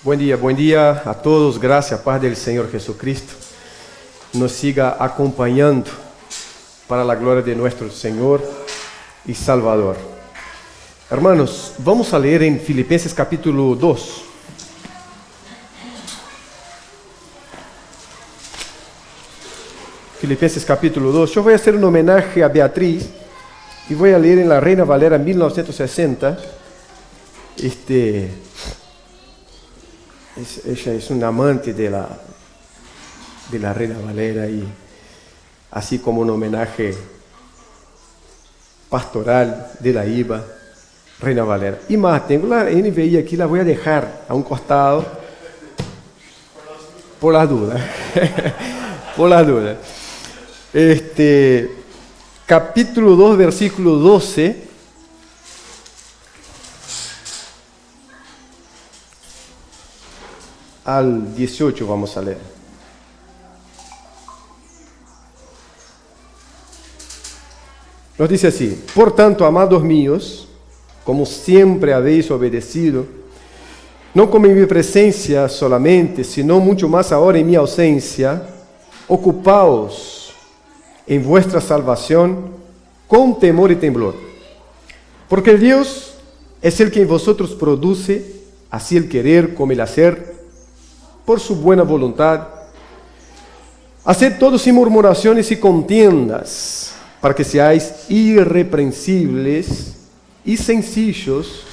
Buen día a todos, gracias, paz del Señor Jesucristo. Nos siga acompañando para la gloria de nuestro Señor y Salvador. Hermanos, vamos a leer en Filipenses capítulo 2. Filipenses capítulo 2. Yo voy a hacer un homenaje a Beatriz y voy a leer en la Reina Valera 1960. Ella es un amante de la Reina Valera y así como un homenaje pastoral de la IVA, Reina Valera. Y más, tengo la NVI aquí, la voy a dejar a un costado por las dudas. Por las dudas. Capítulo 2, versículo 12. Al 18 vamos a leer. Nos dice así: por tanto, amados míos, como siempre habéis obedecido, no como en mi presencia solamente, sino mucho más ahora en mi ausencia, ocupaos en vuestra salvación con temor y temblor. Porque Dios es el que en vosotros produce así el querer como el hacer, por su buena voluntad. Haced todo sin murmuraciones y contiendas, para que seáis irreprensibles y sencillos,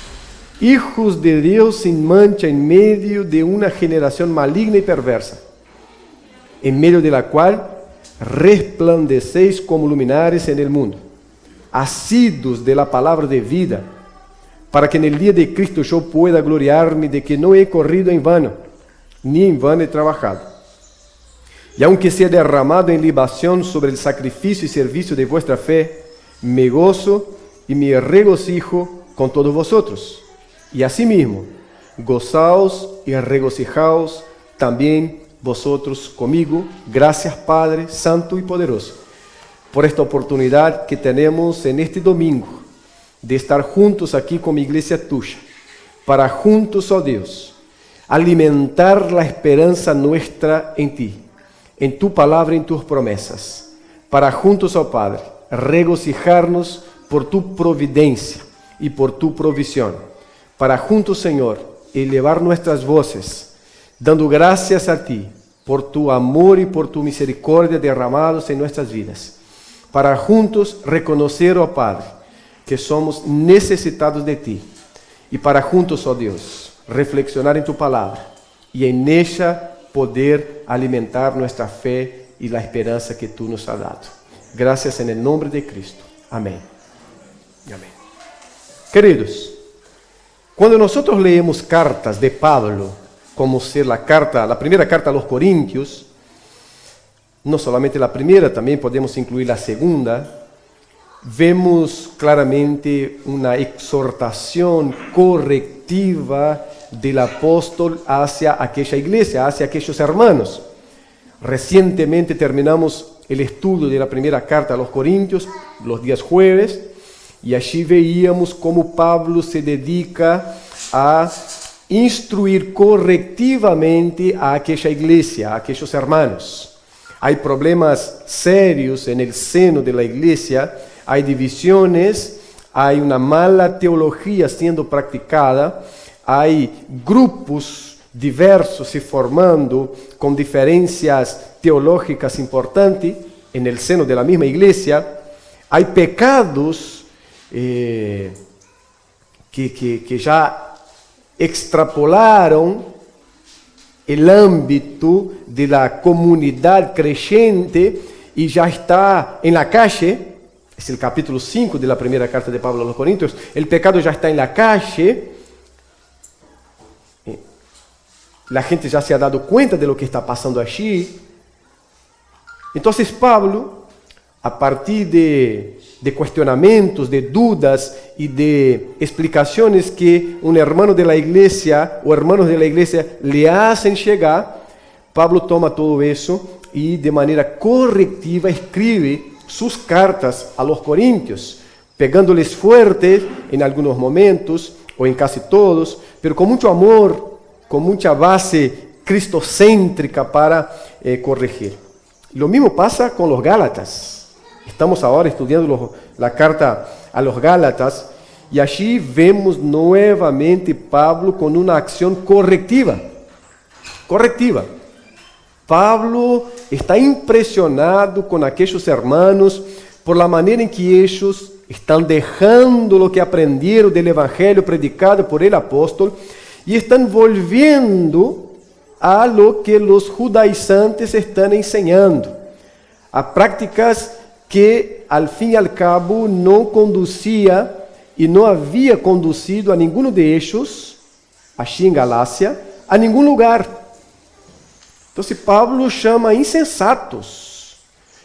hijos de Dios sin mancha en medio de una generación maligna y perversa, en medio de la cual resplandecéis como luminares en el mundo, asidos de la palabra de vida, para que en el día de Cristo yo pueda gloriarme de que no he corrido en vano, ni en vano he trabajado. Y aunque sea derramado en libación sobre el sacrificio y servicio de vuestra fe, me gozo y me regocijo con todos vosotros. Y asimismo, gozaos y regocijaos también vosotros conmigo. Gracias, Padre Santo y Poderoso, por esta oportunidad que tenemos en este domingo de estar juntos aquí con mi iglesia tuya, para juntos, oh Dios, alimentar la esperanza nuestra en ti, en tu palabra y en tus promesas, para juntos, oh Padre, regocijarnos por tu providencia y por tu provisión, para juntos, Señor, elevar nuestras voces, dando gracias a ti por tu amor y por tu misericordia derramados en nuestras vidas, para juntos reconocer, oh Padre, que somos necesitados de ti, y para juntos, oh Dios, reflexionar en tu palabra y en ella poder alimentar nuestra fe y la esperanza que tú nos has dado. Gracias en el nombre de Cristo. Amén. Amén. Queridos, cuando nosotros leemos cartas de Pablo, como ser la primera carta a los Corintios, no solamente la primera, también podemos incluir la segunda, vemos claramente una exhortación correctiva del apóstol hacia aquella iglesia, hacia aquellos hermanos. Recientemente terminamos el estudio de la primera carta a los Corintios, los días jueves, y allí veíamos cómo Pablo se dedica a instruir correctivamente a aquella iglesia, a aquellos hermanos. Hay problemas serios en el seno de la iglesia, hay divisiones, hay una mala teología siendo practicada, hay grupos diversos se formando con diferencias teológicas importantes en el seno de la misma iglesia, hay pecados que ya extrapolaron el ámbito de la comunidad creyente y ya está en la calle. Es el capítulo 5 de la primera carta de Pablo a los Corintios. El pecado ya está en la calle. La gente ya se ha dado cuenta de lo que está pasando allí. Entonces Pablo, a partir de cuestionamientos, de dudas y de explicaciones que un hermano de la iglesia o hermanos de la iglesia le hacen llegar, Pablo toma todo eso y de manera correctiva escribe sus cartas a los corintios, pegándoles fuerte en algunos momentos o en casi todos, pero con mucho amor con mucha base cristocéntrica para corregir. Lo mismo pasa con los Gálatas. Estamos ahora estudiando la carta a los Gálatas y allí vemos nuevamente Pablo con una acción correctiva. Pablo está impresionado con aquellos hermanos por la manera en que ellos están dejando lo que aprendieron del evangelio predicado por el apóstol y están volviendo a lo que los judaizantes están enseñando, a prácticas que al fin y al cabo no conducía y no había conducido a ninguno de ellos, allí en Galacia, a ningún lugar. Entonces Pablo llama insensatos.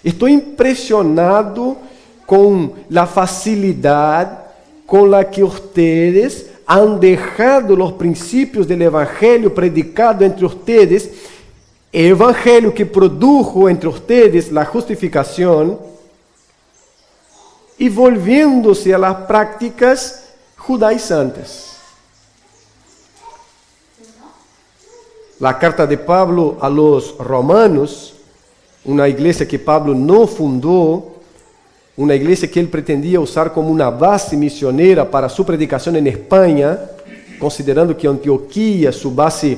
Estoy impresionado con la facilidad con la que ustedes han dejado los principios del evangelio predicado entre ustedes, el evangelio que produjo entre ustedes la justificación, y volviéndose a las prácticas judaizantes. La carta de Pablo a los romanos, una iglesia que Pablo no fundó, una iglesia que él pretendía usar como una base misionera para su predicación en España, considerando que Antioquía, su base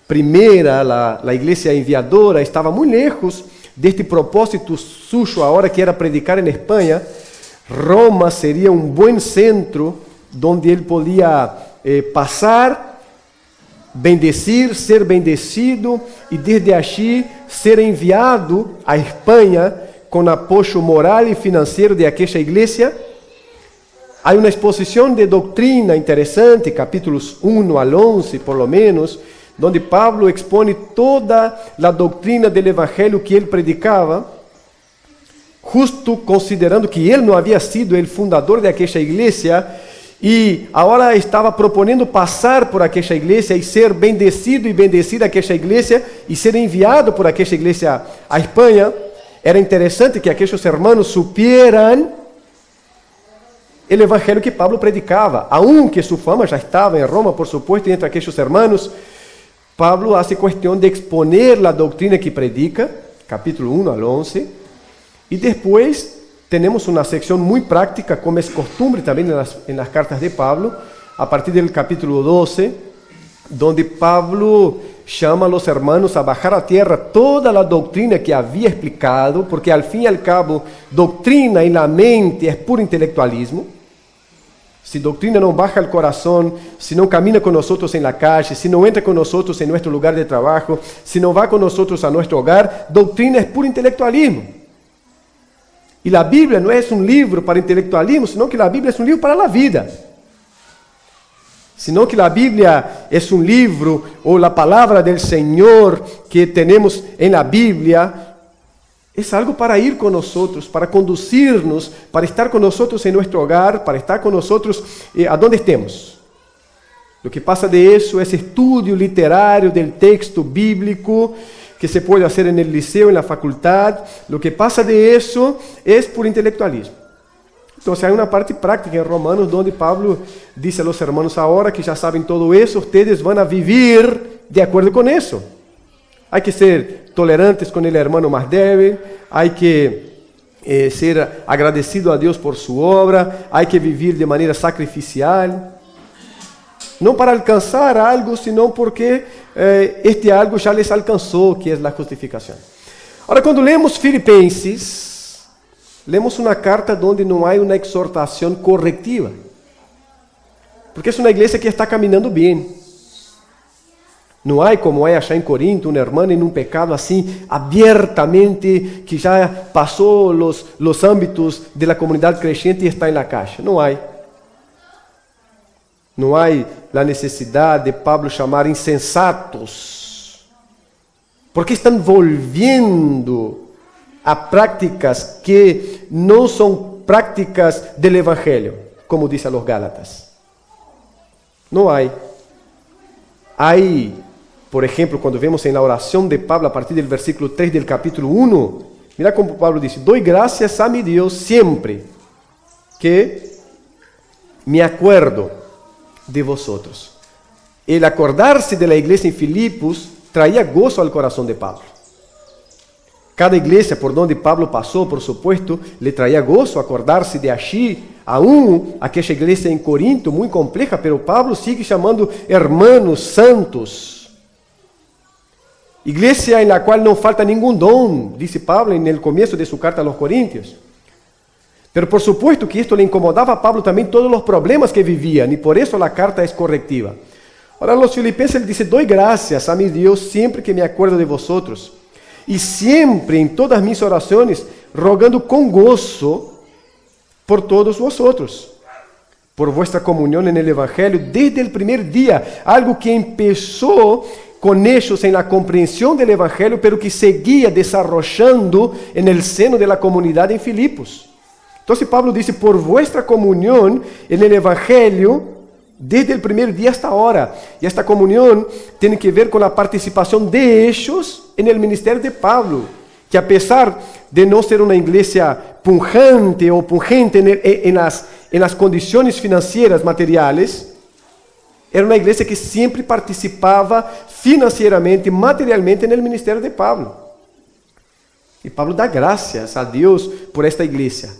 primera, la iglesia enviadora, estaba muy lejos de este propósito suyo ahora que era predicar en España. Roma sería un buen centro donde él podía pasar, bendecir, ser bendecido y desde allí ser enviado a España con apoyo moral y financiero de aquella iglesia. Hay una exposición de doctrina interesante, capítulos 1 al 11 por lo menos, donde Pablo expone toda la doctrina del evangelio que él predicaba, justo considerando que él no había sido el fundador de aquella iglesia y ahora estaba proponiendo pasar por aquella iglesia y ser bendecido y bendecir aquella iglesia y ser enviado por aquella iglesia a España. Era interesante que aquellos hermanos supieran el evangelio que Pablo predicaba, aunque su fama ya estaba en Roma, por supuesto, y entre aquellos hermanos, Pablo hace cuestión de exponer la doctrina que predica, capítulo 1 al 11, y después tenemos una sección muy práctica, como es costumbre también en las cartas de Pablo, a partir del capítulo 12, donde Pablo llama a los hermanos a bajar a tierra toda la doctrina que había explicado, porque al fin y al cabo, doctrina en la mente es puro intelectualismo. Si doctrina no baja al corazón, si no camina con nosotros en la calle, si no entra con nosotros en nuestro lugar de trabajo, si no va con nosotros a nuestro hogar, doctrina es puro intelectualismo. Y la Biblia no es un libro para intelectualismo, sino que la Biblia es un libro para la vida. Sino que la Biblia es un libro o la palabra del Señor que tenemos en la Biblia, es algo para ir con nosotros, para conducirnos, para estar con nosotros en nuestro hogar, para estar con nosotros a donde estemos. Lo que pasa de eso es estudio literario del texto bíblico que se puede hacer en el liceo, en la facultad. Lo que pasa de eso es por intelectualismo. Entonces hay una parte práctica en Romanos donde Pablo dice a los hermanos ahora que ya saben todo eso, ustedes van a vivir de acuerdo con eso. Hay que ser tolerantes con el hermano más débil, hay que ser agradecido a Dios por su obra, hay que vivir de manera sacrificial. No para alcanzar algo, sino porque este algo ya les alcanzó, que es la justificación. Ahora, cuando leemos Filipenses, leemos una carta donde no hay una exhortación correctiva. Porque es una iglesia que está caminando bien. No hay como hay allá en Corinto, un hermano en un pecado así abiertamente, que ya pasó los ámbitos de la comunidad creyente y está en la calle. No hay. No hay la necesidad de Pablo llamar insensatos, porque están volviendo a prácticas que no son prácticas del Evangelio, como dice a los Gálatas. No hay. Hay, por ejemplo, cuando vemos en la oración de Pablo a partir del versículo 3 del capítulo 1, mira como Pablo dice: doy gracias a mi Dios siempre que me acuerdo de vosotros. el acordarse de la iglesia en Filipos traía gozo al corazón de Pablo. Cada iglesia por donde Pablo pasó, por supuesto, le traía gozo acordarse de allí, aún aquella iglesia en Corinto, muy compleja, pero Pablo sigue llamando hermanos santos. Iglesia en la cual no falta ningún don, dice Pablo en el comienzo de su carta a los Corintios. Pero por supuesto que esto le incomodaba a Pablo también todos los problemas que vivían, y por eso la carta es correctiva. Ahora a los filipenses él dice, doy gracias a mi Dios siempre que me acuerdo de vosotros, y siempre en todas mis oraciones, rogando con gozo por todos vosotros, por vuestra comunión en el Evangelio desde el primer día, algo que empezó con ellos en la comprensión del Evangelio, pero que seguía desarrollando en el seno de la comunidad en Filipos. Entonces Pablo dice, por vuestra comunión en el Evangelio, desde el primer día hasta ahora. Y esta comunión tiene que ver con la participación de ellos en el ministerio de Pablo, que a pesar de no ser una iglesia pujante en las condiciones financieras materiales, era una iglesia que siempre participaba financieramente, materialmente en el ministerio de Pablo. Y Pablo da gracias a Dios por esta iglesia.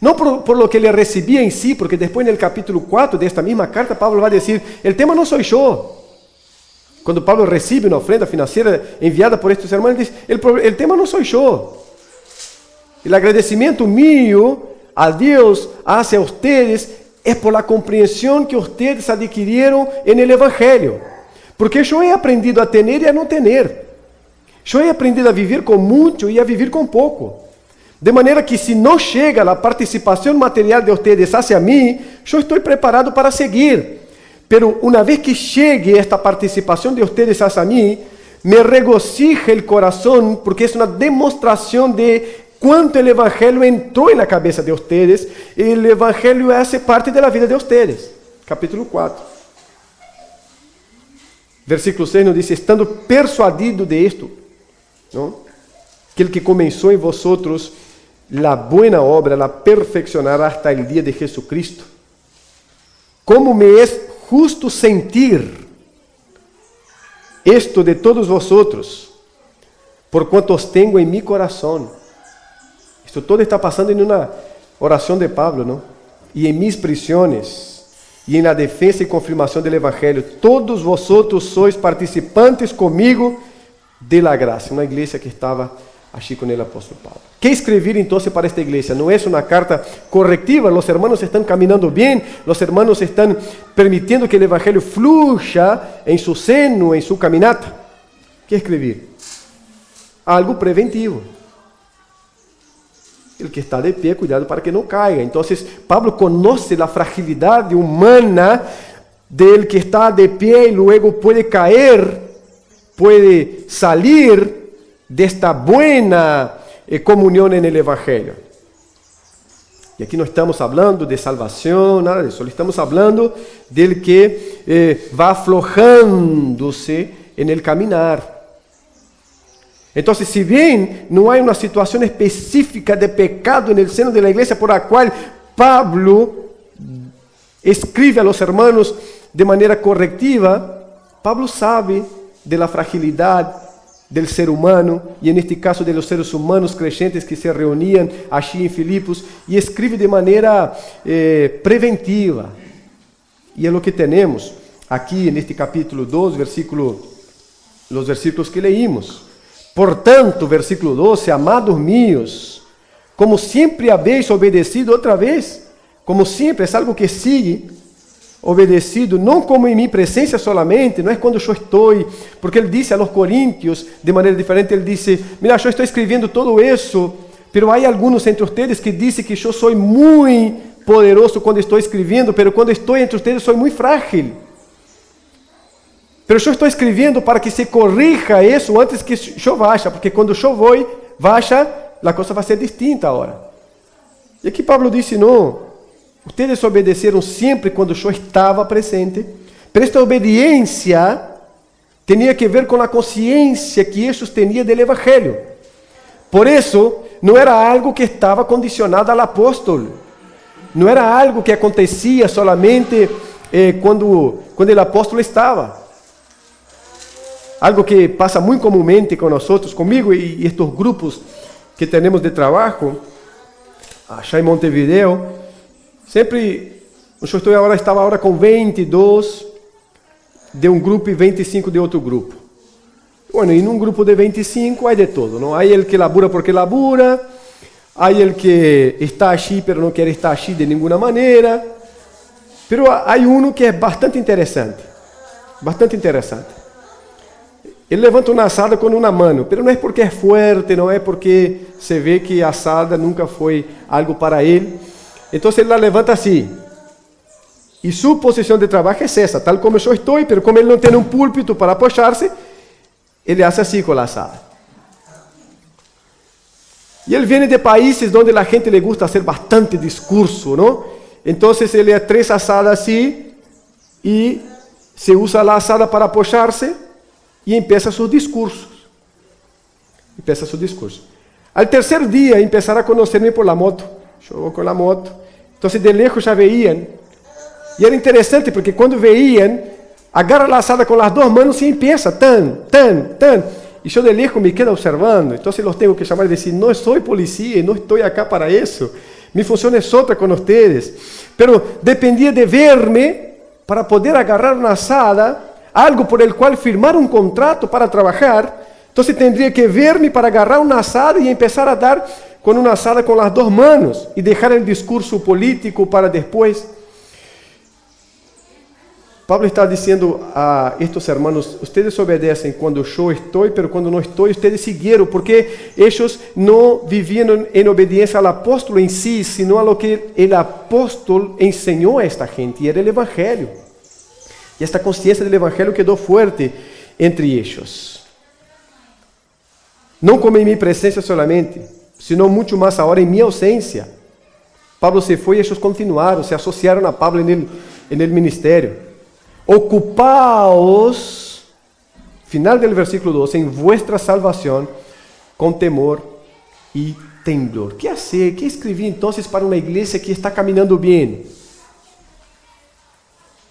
No por lo que le recibía en sí, porque después en el capítulo 4 de esta misma carta, Pablo va a decir, el tema no soy yo. Cuando Pablo recibe una ofrenda financiera enviada por estos hermanos, dice, el tema no soy yo. El agradecimiento mío a Dios hacia ustedes es por la comprensión que ustedes adquirieron en el Evangelio. Porque yo he aprendido a tener y a no tener. Yo he aprendido a vivir con mucho y a vivir con poco. De manera que si no llega la participación material de ustedes hacia mí, yo estoy preparado para seguir. Pero una vez que llegue esta participación de ustedes hacia mí, me regocija el corazón porque es una demostración de cuánto el Evangelio entró en la cabeza de ustedes. El Evangelio hace parte de la vida de ustedes. Capítulo 4. Versículo 6 nos dice, estando persuadido de esto, ¿no? Que el que comenzó en vosotros la buena obra la perfeccionará hasta el día de Jesucristo. ¿Cómo me es justo sentir esto de todos vosotros, por cuanto os tengo en mi corazón? Esto todo está pasando en una oración de Pablo, ¿no? Y en mis prisiones, y en la defensa y confirmación del Evangelio. Todos vosotros sois participantes conmigo de la gracia. Una iglesia que estaba allí con el apóstol Pablo. ¿Qué escribir entonces para esta iglesia? No es una carta correctiva, los hermanos están caminando bien, los hermanos están permitiendo que el Evangelio fluya en su seno, en su caminata. ¿Qué escribir? Algo preventivo. El que está de pie, cuidado para que no caiga. Entonces, Pablo conoce la fragilidad humana del que está de pie y luego puede caer, puede salir de esta buena comunión en el Evangelio. Y aquí no estamos hablando de salvación, nada de eso. Estamos hablando del que va aflojándose en el caminar. Entonces, si bien no hay una situación específica de pecado en el seno de la iglesia por la cual Pablo escribe a los hermanos de manera correctiva, Pablo sabe de la fragilidad del ser humano, y en este caso de los seres humanos creyentes que se reunían allí en Filipos, y escribe de manera preventiva. Y es lo que tenemos aquí en este capítulo 2, los versículos que leímos. Por tanto, versículo 12, amados míos, como siempre habéis obedecido, otra vez, como siempre, es algo que sigue, obedecido, não como em minha presença solamente, não é quando eu estou, porque ele disse a los Corintios de maneira diferente, ele disse, mira, eu estou escrevendo todo isso, pero há alguns entre ustedes que dizem que eu sou muito poderoso quando estou escrevendo, pero quando estou entre ustedes sou muito frágil. Pero eu estou escrevendo para que se corrija isso antes que eu vaya, porque quando eu vaya, a coisa vai ser distinta agora. E aqui Pablo disse, não, ustedes obedeceram sempre quando eu estava presente, pero esta obediência tinha que ver com a consciência que eles tinham do Evangelho. Por isso, não era algo que estava condicionado ao apóstolo, não era algo que acontecia solamente quando o apóstolo estava. algo que pasa muy comúnmente con nosotros, conmigo y estos grupos que tenemos de trabajo, allá en Montevideo, sempre, estava agora com 22 de um grupo e 25 de outro grupo. Bueno, em um grupo de 25 há de todo, não? Há el que labura porque labura, há el que está aqui, pero não quer estar aqui de nenhuma maneira. Pero há um que é bastante interessante. Bastante interessante. Ele levanta uma asada com uma mão, pero não é porque é forte, não é porque se vê que a asada nunca foi algo para ele. Então ele la levanta assim. E sua posição de trabalho é essa, tal como eu estou, pero como ele não tem um púlpito para apoiar-se, ele hace assim com a asada. E ele vem de países onde a gente le gusta fazer bastante discurso, não? Então ele é 3 asadas assim e se usa a asada para apoiar-se e empieza seus discursos. Al terceiro dia, empezaram a conhecer-me por la moto. Eu vou com a moto. Então, de lejos já veiam. E era interessante porque quando veiam, agarra a asada com as 2 mãos e empieza, tan. E eu de lejos me quedo observando. Então, los tenho que chamar e dizer, não sou policía e não estou acá para isso. Mi função é outra com vocês. Pero dependia de verme para poder agarrar uma asada, algo por el cual firmar um contrato para trabalhar. Então, tendria que ver-me para agarrar uma asada e começar a dar com uma asada com as 2 mãos e deixar o discurso político para depois. Pablo está dizendo a estes hermanos, ustedes obedecem quando eu estou, pero quando não estou, ustedes seguiram, porque eles não viviam em obediência ao apóstolo em si, sino a lo que o apóstolo ensinou a esta gente, e era o evangelho. E esta consciência do evangelho quedou forte entre eles. Não como em minha presença solamente, sino muito mais agora em minha ausência. Pablo se foi e eles continuaram, se associaram a Pablo no ministério. Ocupaos, final del versículo 12, en vuestra salvación con temor y temblor. ¿Qué hacer? ¿Qué escribir entonces para una iglesia que está caminando bien?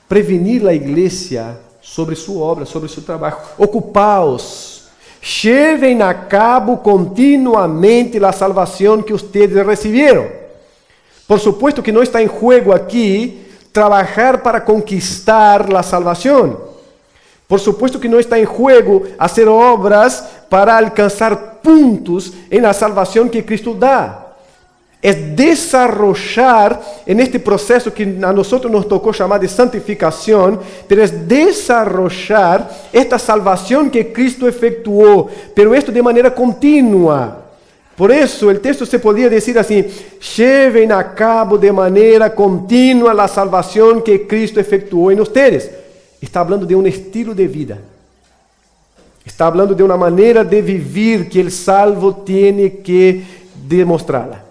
Prevenir la iglesia sobre su obra, sobre su trabajo. Ocupaos, lleven a cabo continuamente la salvación que ustedes recibieron. Por supuesto que no está en juego aquí trabalhar para conquistar a salvação. Por supuesto que não está em jogo fazer obras para alcançar pontos em la salvação que Cristo dá. É desarrollar en este processo que a nós nos tocou chamar de santificação, pero é desarrollar esta salvação que Cristo efetuou, pero esto de maneira contínua. Por isso, o texto se podia dizer assim, lleven a cabo de maneira contínua a salvação que Cristo efetuou em vocês. Está falando de um estilo de vida. Está falando de uma maneira de viver que o salvo tem que demonstrá-la.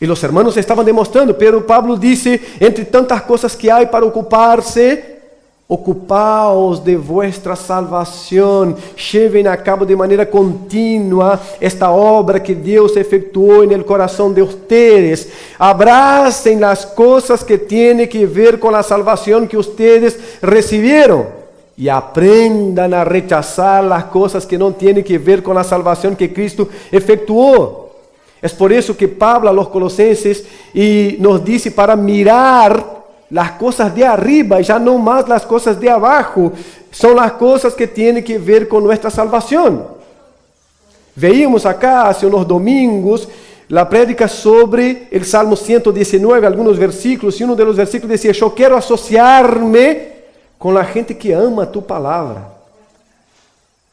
E os hermanos estavam demonstrando, pero Pablo disse, entre tantas coisas que há para ocupar-se, ocupaos de vuestra salvação, lleven a cabo de maneira contínua esta obra que Deus efetuou en el corazón de ustedes. Abracen las cosas que tienen que ver con la salvación que ustedes recibieron y aprendan a rechazar las cosas que no tienen que ver con la salvación que Cristo efetuó. Es por eso que Pablo a los Colosenses y nos dice para mirar las cosas de arriba, ya no más las cosas de abajo, son las cosas que tienen que ver con nuestra salvación. Veíamos acá hace unos domingos la prédica sobre el Salmo 119, algunos versículos, y uno de los versículos decía, yo quiero asociarme con la gente que ama tu palabra.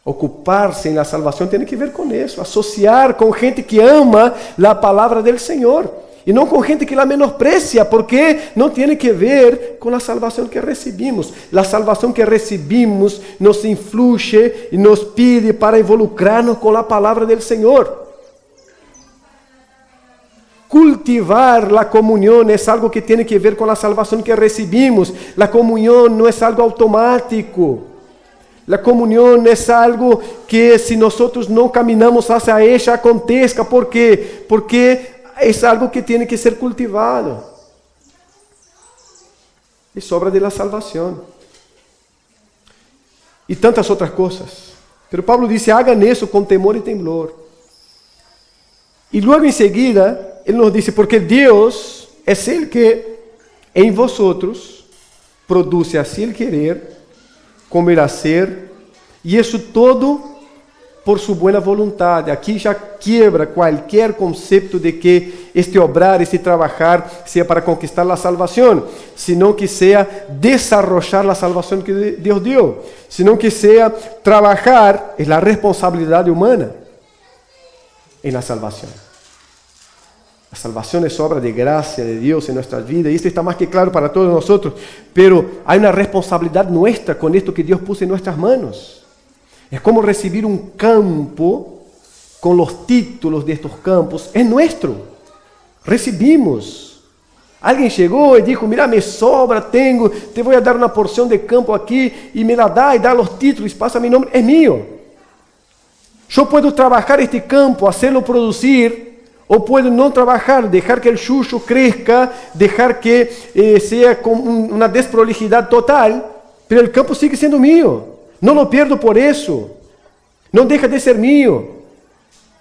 Ocupar-se en la salvación tiene que ver con eso, asociar con gente que ama la palabra del Señor. E não com gente que la menosprecia, porque não tem que ver com a salvação que recebimos. A salvação que recebimos nos influye e nos pide para involucrar-nos com a palavra do Senhor. Cultivar a comunhão é algo que tem que ver com a salvação que recebimos. A comunhão não é algo automático. A comunhão é algo que, se nós não caminhamos hacia ella, aconteça. ¿Por quê? Porque es algo que tiene que ser cultivado. Es obra de la salvación. y tantas otras cosas. Pero Pablo dice, hagan eso con temor y temblor. Y luego enseguida, él nos dice, porque Dios es el que en vosotros produce así el querer, como el hacer, y eso todo por su buena voluntad. Aquí ya quiebra cualquier concepto de que este obrar, este trabajar sea para conquistar la salvación, sino que sea desarrollar la salvación que Dios dio, sino que sea trabajar en la responsabilidad humana en la salvación. La salvación es obra de gracia de Dios en nuestras vidas, y esto está más que claro para todos nosotros, pero hay una responsabilidad nuestra con esto que Dios puso en nuestras manos. Es como recibir un campo con los títulos de estos campos. Es nuestro. Recibimos. Alguien llegó y dijo, mira, me sobra, tengo, te voy a dar una porción de campo aquí, y me la da y da los títulos, pasa mi nombre, es mío. Yo puedo trabajar este campo, hacerlo producir, o puedo no trabajar, dejar que el chucho crezca, dejar que sea con una desprolijidad total, pero el campo sigue siendo mío. No lo pierdo por eso. No deja de ser mío.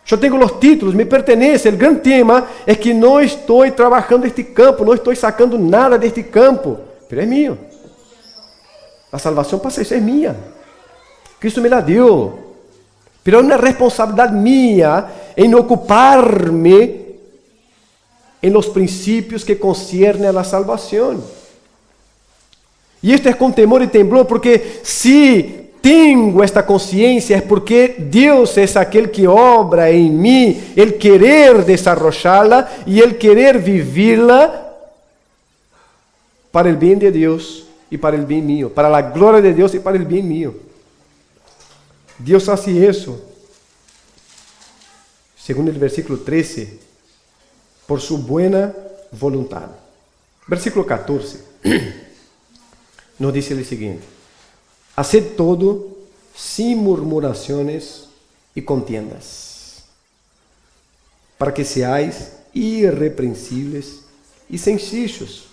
Yo tengo los títulos, me pertenece. El gran tema es que no estoy trabajando este campo, no estoy sacando nada de este campo, pero es mío. La salvación pasa eso, es mía. Cristo me la dio. Pero hay una responsabilidad mía en ocuparme en los principios que conciernen a la salvación. Y esto es con temor y temblor, porque si tengo esta conciencia es porque Dios es aquel que obra en mí el querer desarrollarla y el querer vivirla para el bien de Dios y para el bien mío, para la gloria de Dios y para el bien mío. Dios hace eso, según el versículo 13, por su buena voluntad. Versículo 14 nos dice lo siguiente: haced todo sin murmuraciones y contiendas, para que seáis irreprensibles y sencillos,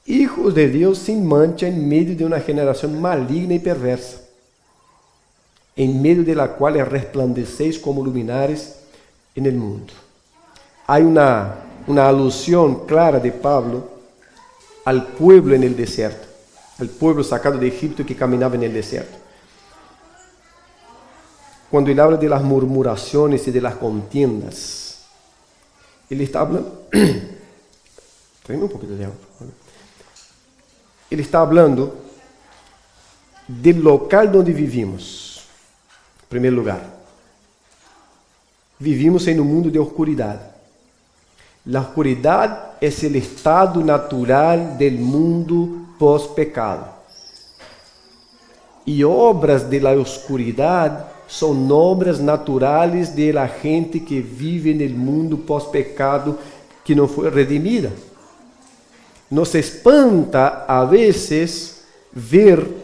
hijos de Dios sin mancha en medio de una generación maligna y perversa, en medio de la cual resplandecéis como luminares en el mundo. Hay una alusión clara de Pablo al pueblo en el desierto, al pueblo sacado de Egipto que caminaba en el desierto. Cuando él habla de las murmuraciones y de las contiendas, él está hablando... Tráeme un poquito de agua, por favor. Él está hablando del local donde vivimos. En primer lugar, vivimos en un mundo de oscuridad. La oscuridad es el estado natural del mundo post-pecado. Y obras de la oscuridad son obras naturales de la gente que vive en el mundo post-pecado que no fue redimida. Nos espanta a veces ver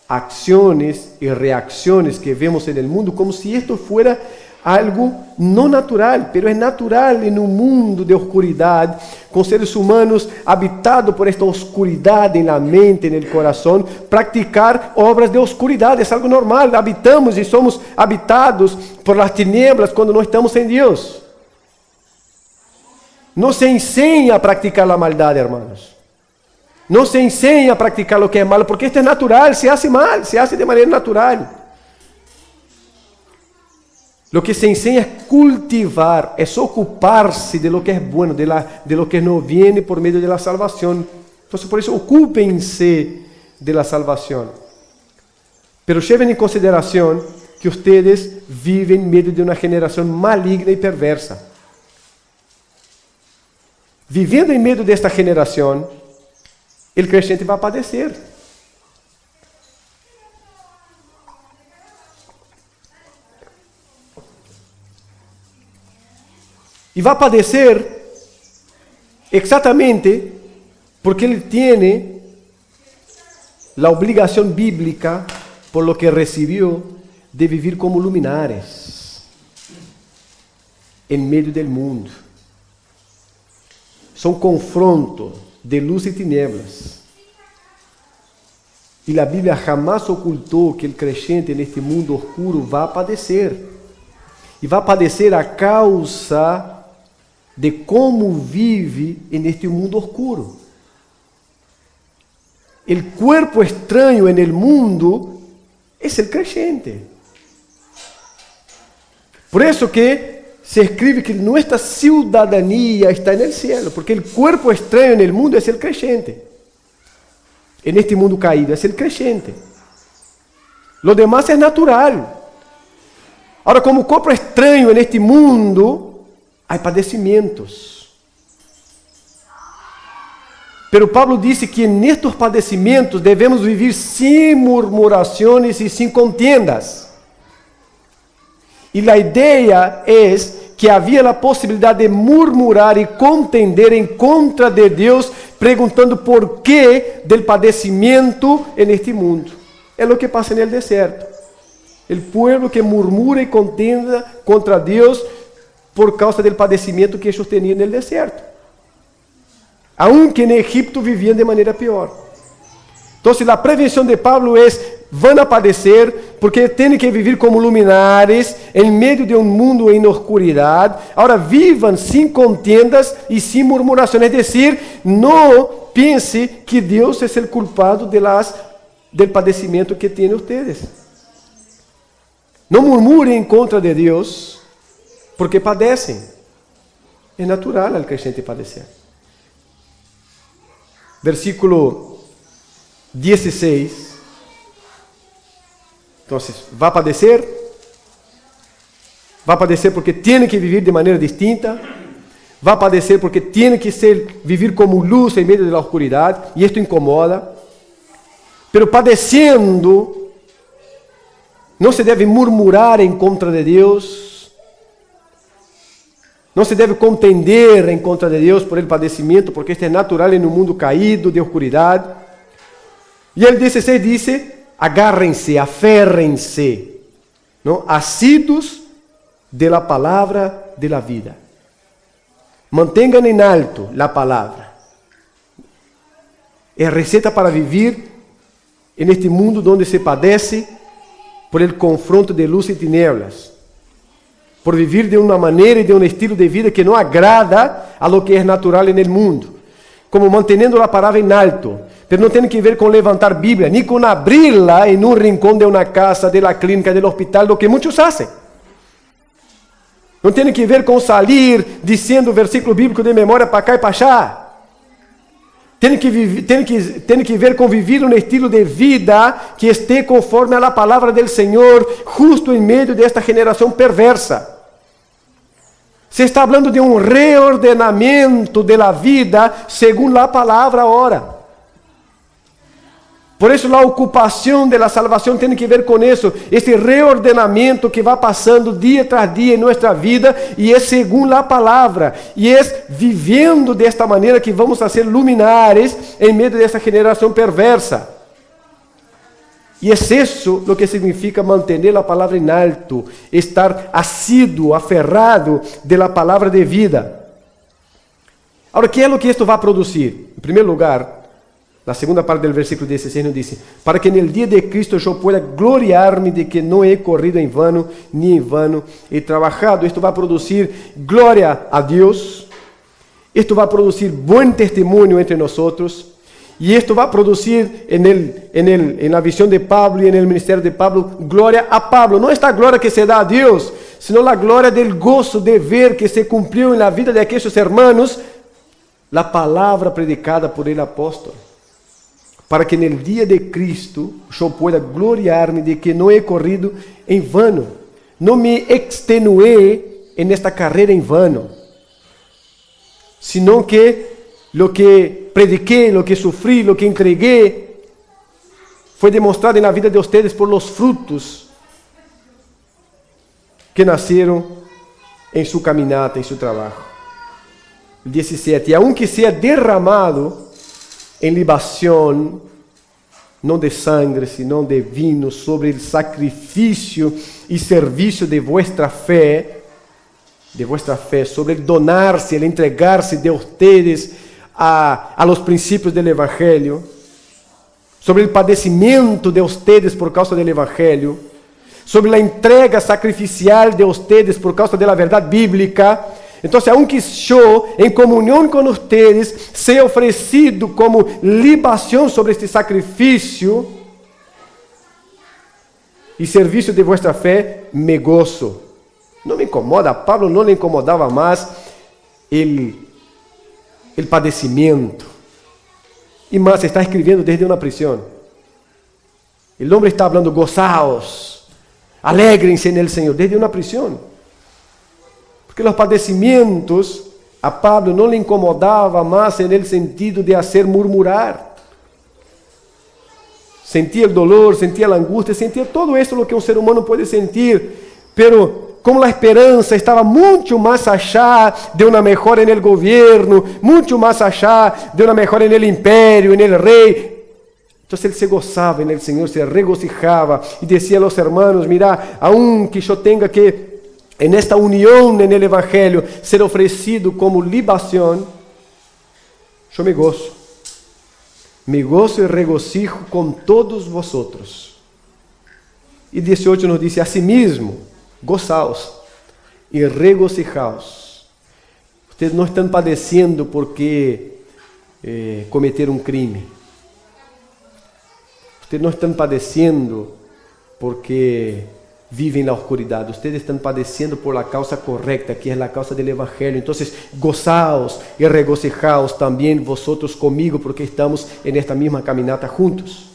acciones y reacciones que vemos en el mundo como si esto fuera algo no natural, pero es natural en un mundo de oscuridad, con seres humanos habitados por esta oscuridad en la mente, en el corazón, practicar obras de oscuridad, es algo normal. Habitamos y somos habitados por las tinieblas cuando no estamos en Dios. No se enseña a practicar la maldad, hermanos. No se enseña a practicar lo que es malo, porque esto es natural, se hace mal, se hace de manera natural. Lo que se enseña es cultivar, es ocuparse de lo que es bueno, de lo que nos viene por medio de la salvación. Entonces, por eso, ocúpense de la salvación. Pero lleven en consideración que ustedes viven en medio de una generación maligna y perversa. Viviendo en medio de esta generación, el creyente va a padecer. Y va a padecer exactamente porque él tiene la obligación bíblica, por lo que recibió, de vivir como luminares en medio del mundo. Son confrontos de luz y tinieblas. Y la Biblia jamás ocultó que el creyente en este mundo oscuro va a padecer. Y va a padecer a causa de cómo vive en este mundo oscuro. El cuerpo extraño en el mundo es el creyente. Por eso que se escribe que nuestra ciudadanía está en el cielo, porque el cuerpo extraño en el mundo es el creyente. En este mundo caído es el creyente. Lo demás es natural. Ahora, como cuerpo extraño en este mundo, hay padecimientos. Pero Pablo dice que en estos padecimientos debemos vivir sin murmuraciones y sin contiendas. Y la idea es que había la posibilidad de murmurar y contender en contra de Dios, preguntando por qué del padecimiento en este mundo. Es lo que pasa en el desierto. El pueblo que murmura y contienda contra Dios por causa del padecimiento que ellos tenían en el desierto. Aunque en Egipto vivían de manera peor. Entonces la prevención de Pablo es: van a padecer porque tienen que vivir como luminares en medio de un mundo en oscuridad. Ahora vivan sin contiendas y sin murmuraciones. Es decir, no piense que Dios es el culpado del padecimiento que tienen ustedes. No murmuren en contra de Dios porque padecen. Es natural al creyente padecer. Versículo 16. Entonces, va a padecer porque tiene que vivir de manera distinta, va a padecer porque tiene que vivir como luz en medio de la oscuridad, y esto incomoda. Pero padeciendo, no se debe murmurar en contra de Dios, no se debe contender en contra de Dios por el padecimiento, porque esto es natural en un mundo caído de oscuridad. Y el 16 dice: agárrense, aférrense, ¿no? Asidos de la palabra de la vida. Mantengan en alto la palabra. Es receta para vivir en este mundo donde se padece por el confronto de luz y tinieblas. Por vivir de una manera y de un estilo de vida que no agrada a lo que es natural en el mundo. Como manteniendo la palabra en alto. Pero no tiene que ver con levantar Biblia, ni con abrirla en un rincón de una casa, de la clínica, del hospital, lo que muchos hacen. No tiene que ver con salir diciendo versículo bíblico de memoria para acá y para allá. Tiene que ver con vivir un estilo de vida que esté conforme a la palabra del Señor, justo en medio de esta generación perversa. Se está hablando de un reordenamiento de la vida según la palabra ahora. Por eso la ocupación de la salvación tiene que ver con eso, este reordenamiento que va pasando día tras día en nuestra vida, y es según la palabra, y es viviendo de esta manera que vamos a ser luminares en medio de esta generación perversa. Y es eso lo que significa mantener la palabra en alto, estar asiduo, aferrado de la palabra de vida. Ahora, ¿qué es lo que esto va a producir? En primer lugar, la segunda parte del versículo 16 nos dice: para que en el día de Cristo yo pueda gloriarme de que no he corrido en vano, ni en vano he trabajado. Esto va a producir gloria a Dios. Esto va a producir buen testimonio entre nosotros. Y esto va a producir en la visión de Pablo y en el ministerio de Pablo, gloria a Pablo. No esta gloria que se da a Dios, sino la gloria del gozo de ver que se cumplió en la vida de aquellos hermanos la palabra predicada por el apóstol. Para que en el día de Cristo yo pueda gloriarme de que no he corrido en vano. No me extenué en esta carrera en vano. Sino que lo que prediqué, lo que sufrí, lo que entregué, fue demostrado en la vida de ustedes por los frutos que nacieron en su caminata, en su trabajo. 17. Y aunque sea derramado en libación, no de sangre, sino de vino, sobre el sacrificio y servicio de vuestra fe, sobre el donarse, el entregarse de ustedes a los principios del Evangelio, sobre el padecimiento de ustedes por causa del Evangelio, sobre la entrega sacrificial de ustedes por causa de la verdad bíblica. Entonces, aunque yo, en comunión con ustedes, sea ofrecido como libación sobre este sacrificio y servicio de vuestra fe, me gozo. No me incomoda, a Pablo no le incomodaba más el padecimiento. Y más, está escribiendo desde una prisión. El hombre está hablando, gozaos, alégrense en el Señor, desde una prisión. Porque los padecimientos a Pablo no le incomodaba más en el sentido de hacer murmurar. Sentía el dolor, sentía la angustia, sentía todo eso lo que un ser humano puede sentir, pero como la esperanza estaba mucho más allá de una mejora en el gobierno, mucho más allá de una mejora en el imperio, en el rey, entonces él se gozaba en el Señor, se regocijaba y decía a los hermanos, mira, aunque yo tenga que en esta unión en el Evangelio ser ofrecido como libación, yo me gozo y regocijo con todos vosotros. Y 18 nos dice, asimismo, gozaos y regocijaos. Ustedes no están padeciendo porque cometeram um crime. Ustedes no están padeciendo porque viven na oscuridade. Ustedes están padeciendo por la causa correcta, que es la causa del Evangelio. Entonces, gozaos y regocijaos también vosotros conmigo, porque estamos en esta misma caminata juntos.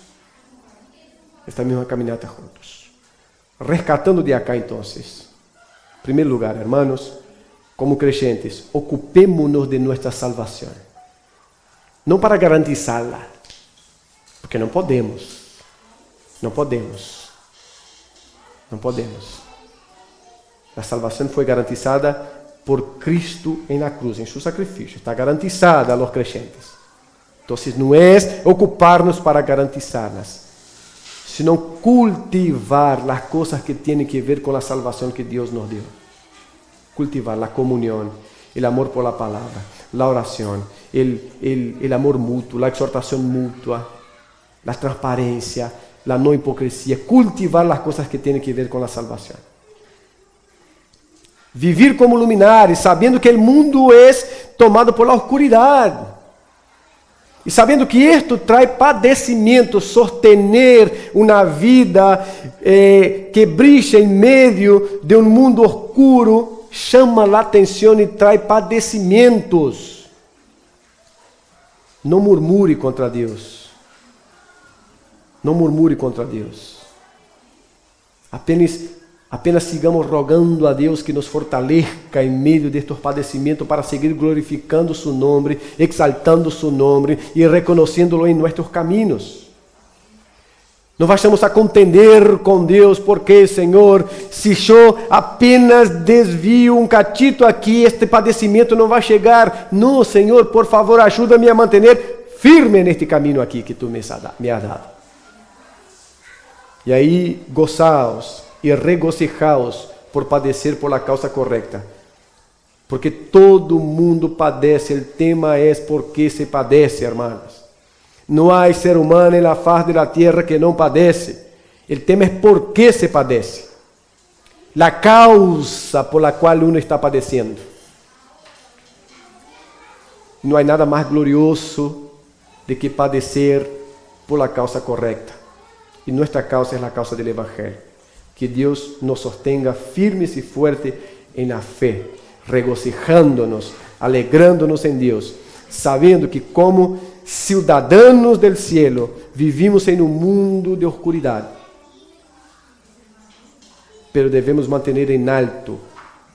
Rescatando de acá, entonces, en primer lugar, hermanos, como creyentes, ocupémonos de nuestra salvación. No para garantizarla, porque no podemos. La salvación fue garantizada por Cristo en la cruz, en su sacrificio. Está garantizada a los creyentes. Entonces no es ocuparnos para garantizarlas, sino cultivar las cosas que tienen que ver con la salvación que Dios nos dio. Cultivar la comunión, el amor por la palabra, la oración, el amor mutuo, la exhortación mutua, la transparencia, la no hipocresía, cultivar las cosas que tienen que ver con la salvación. Vivir como luminares, sabiendo que el mundo es tomado por la oscuridad. Y sabiendo que esto trae padecimiento, sostener una vida que brilla en medio de un mundo oscuro, llama la atención y trae padecimientos. No murmure contra Dios. No murmure contra Dios. Apenas sigamos rogando a Deus que nos fortaleça em meio de estes padecimentos para seguir glorificando su nombre, exaltando su nombre e reconhecendo-lo em nossos caminhos. Não vayamos a contender com Deus, porque, Senhor, se eu apenas desvio um cachito aqui, este padecimento não vai chegar. Não, Senhor, por favor, ajuda-me a manter firme neste caminho aqui que Tu me has dado. E aí, gozaos e regocijaos por padecer por la causa correcta. Porque todo mundo padece, el tema é por que se padece, hermanos. Não há ser humano en la faz de la tierra que não padece. El tema é por que se padece. La causa por la cual uno está padeciendo. Não há nada mais glorioso de que padecer por la causa correcta. Y nuestra causa es la causa del Evangelio. Que Dios nos sostenga firmes y fuertes en la fe, regocijándonos, alegrándonos en Dios, sabiendo que como ciudadanos del cielo vivimos en un mundo de oscuridad, pero debemos mantener en alto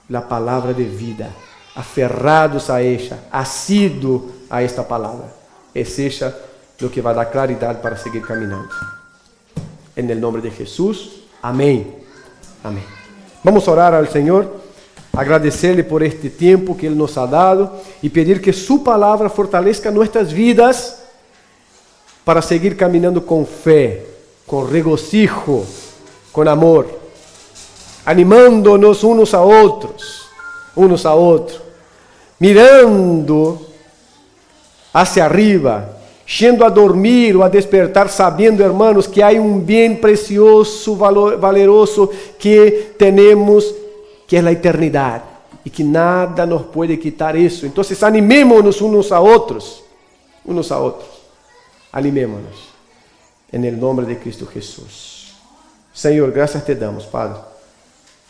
la palabra de vida, aferrados a ella, asidos a esta palabra. Es ella lo que va a dar claridad para seguir caminando. En el nombre de Jesús, amén. Amén. Vamos a orar al Señor, agradecerle por este tiempo que Él nos ha dado y pedir que su palabra fortalezca nuestras vidas para seguir caminando con fe, con regocijo, con amor, animándonos unos a otros, mirando hacia arriba, yendo a dormir o a despertar sabiendo, hermanos, que hay un bien precioso, valeroso que tenemos, que es la eternidad, y que nada nos puede quitar eso. Entonces animémonos unos a otros, animémonos, en el nombre de Cristo Jesús. Señor, gracias te damos, Padre,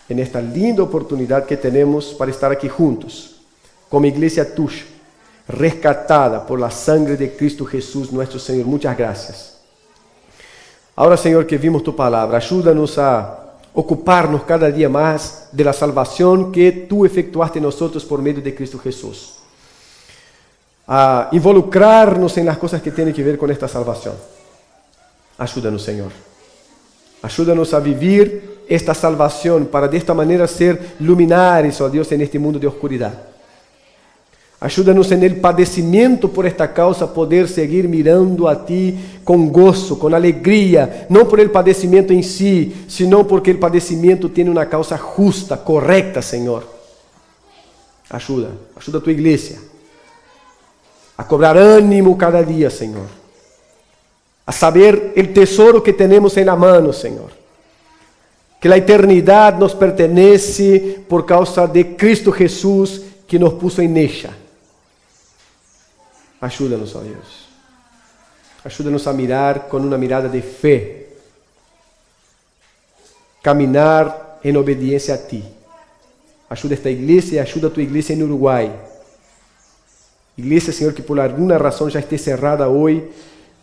en esta linda oportunidad que tenemos para estar aquí juntos, como iglesia tuya, rescatada por la sangre de Cristo Jesús, nuestro Señor. Muchas gracias. Ahora, Señor, que vimos tu palabra, ayúdanos a ocuparnos cada día más de la salvación que tú efectuaste en nosotros por medio de Cristo Jesús. A involucrarnos en las cosas que tienen que ver con esta salvación. Ayúdanos, Señor. Ayúdanos a vivir esta salvación para de esta manera ser luminares, oh Dios, en este mundo de oscuridad. Ayúdanos en el padecimiento por esta causa poder seguir mirando a ti con gozo, con alegría, no por el padecimiento en sí, sino porque el padecimiento tiene una causa justa, correcta, Señor. Ayuda a tu iglesia a cobrar ánimo cada día, Señor, a saber el tesoro que tenemos en la mano, Señor, que la eternidad nos pertenece por causa de Cristo Jesús que nos puso en ella. Ayúdanos, oh Dios. Ayúdanos a mirar con una mirada de fe. Caminar en obediencia a ti. Ayuda a esta iglesia y ayuda a tu iglesia en Uruguay. Iglesia, Señor, que por alguna razón ya esté cerrada hoy,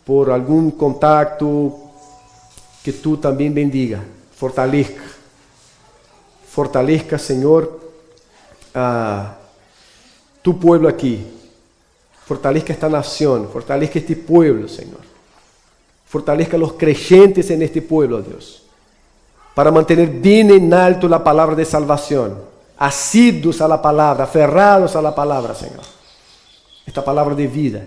por algún contacto, que tú también bendiga, fortalezca. Fortalezca, Señor, a tu pueblo aquí. Fortalezca esta nación, fortalezca este pueblo, Señor. Fortalezca a los creyentes en este pueblo, Dios, para mantener bien en alto la palabra de salvación, asiduos a la palabra, aferrados a la palabra, Señor. Esta palabra de vida.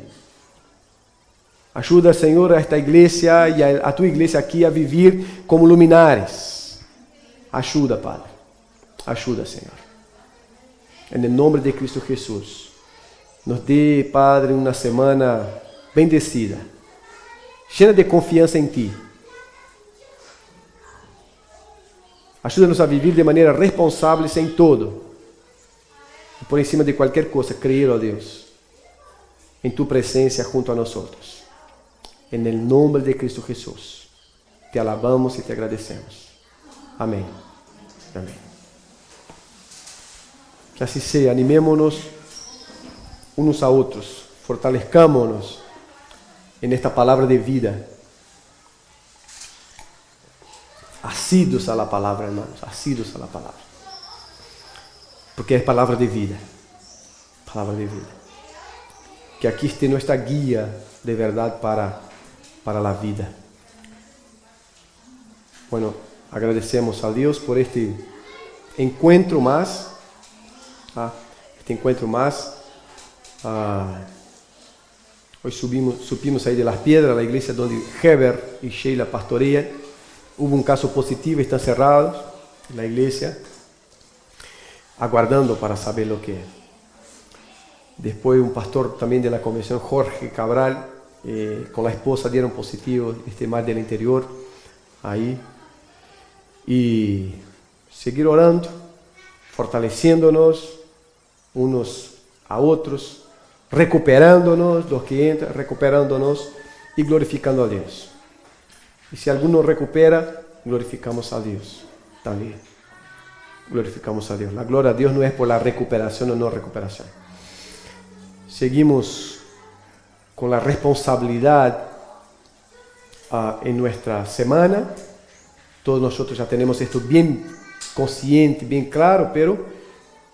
Ayuda, Señor, a esta iglesia y a tu iglesia aquí a vivir como luminares. Ayuda, Padre. Ayuda, Señor. En el nombre de Cristo Jesús. Nos dê, Padre, uma semana bendecida, llena de confiança em Ti. Ajuda-nos a viver de maneira responsável em todo. E por cima de qualquer coisa, creer, ó Deus, em Tu presença junto a nós. En el nombre de Cristo Jesús, te alabamos e te agradecemos. Amém. Amém. Que assim seja. Animémonos unos a otros, fortalezcámonos en esta palabra de vida. Asidos a la palabra, hermanos, asidos a la palabra. Porque es palabra de vida. Palabra de vida. Que aquí esté nuestra guía de verdad para la vida. Bueno, agradecemos a Dios por este encuentro más. Este encuentro más. Hoy supimos ahí de Las Piedras, la iglesia donde Heber y Sheila pastorean. Hubo un caso positivo, están cerrados en la iglesia, aguardando para saber lo que es. Después un pastor también de la convención, Jorge Cabral, con la esposa dieron positivo este mal del interior ahí. Y seguir orando, fortaleciéndonos unos a otros, recuperándonos, los que entran, recuperándonos y glorificando a Dios. Y si alguno recupera, glorificamos a Dios también. Glorificamos a Dios. La gloria a Dios no es por la recuperación o no recuperación. Seguimos con la responsabilidad en nuestra semana. Todos nosotros ya tenemos esto bien consciente, bien claro, pero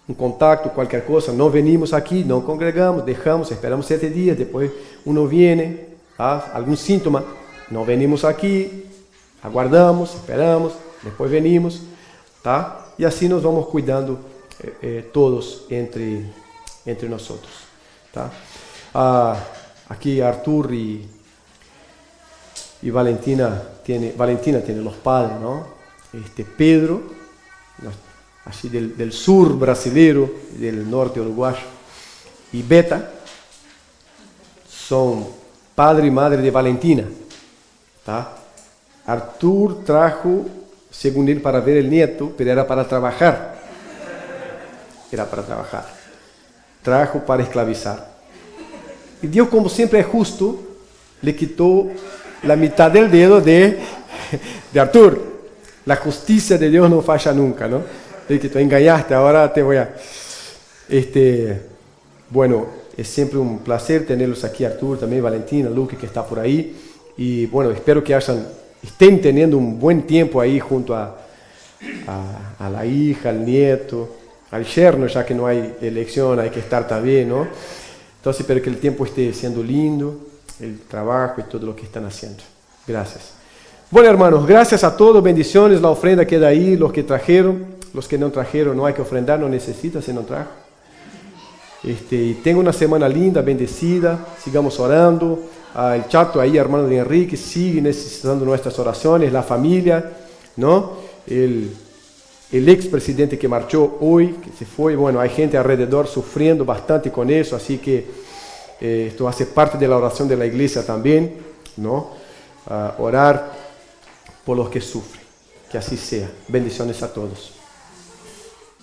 un contacto, cualquier cosa, no venimos aquí, no congregamos, dejamos, esperamos 7 días, después uno viene, algún síntoma, no venimos aquí, aguardamos, esperamos, después venimos, y así nos vamos cuidando todos entre nosotros. Aquí Artur y Valentina tiene los padres, ¿no? Pedro, así del sur brasileiro, del norte uruguayo, y Beta, son padre y madre de Valentina. ¿Tá? Arthur trajo, según él, para ver el nieto, pero era para trabajar. Era para trabajar. Trajo para esclavizar. Y Dios, como siempre es justo, le quitó la mitad del dedo de Arthur. La justicia de Dios no falla nunca, ¿no? Le quitó, engañaste, ahora te voy a... Bueno, es siempre un placer tenerlos aquí, Arthur, también Valentina, Luque, que está por ahí. Y bueno, espero que estén teniendo un buen tiempo ahí junto a la hija, al nieto, al yerno, ya que no hay elección, hay que estar también, ¿no? Entonces espero que el tiempo esté siendo lindo, el trabajo y todo lo que están haciendo. Gracias. Bueno, hermanos, gracias a todos, bendiciones, la ofrenda queda ahí, los que trajeron, los que no trajeron, no hay que ofrendar, no necesita, se no trajo. Y tenga una semana linda, bendecida, sigamos orando. El chato ahí, hermano de Enrique, sigue necesitando nuestras oraciones, la familia, ¿no? El expresidente que marchó hoy, que se fue, bueno, hay gente alrededor sufriendo bastante con eso, así que esto hace parte de la oración de la iglesia también, ¿no? Orar por los que sufren, que así sea. Bendiciones a todos.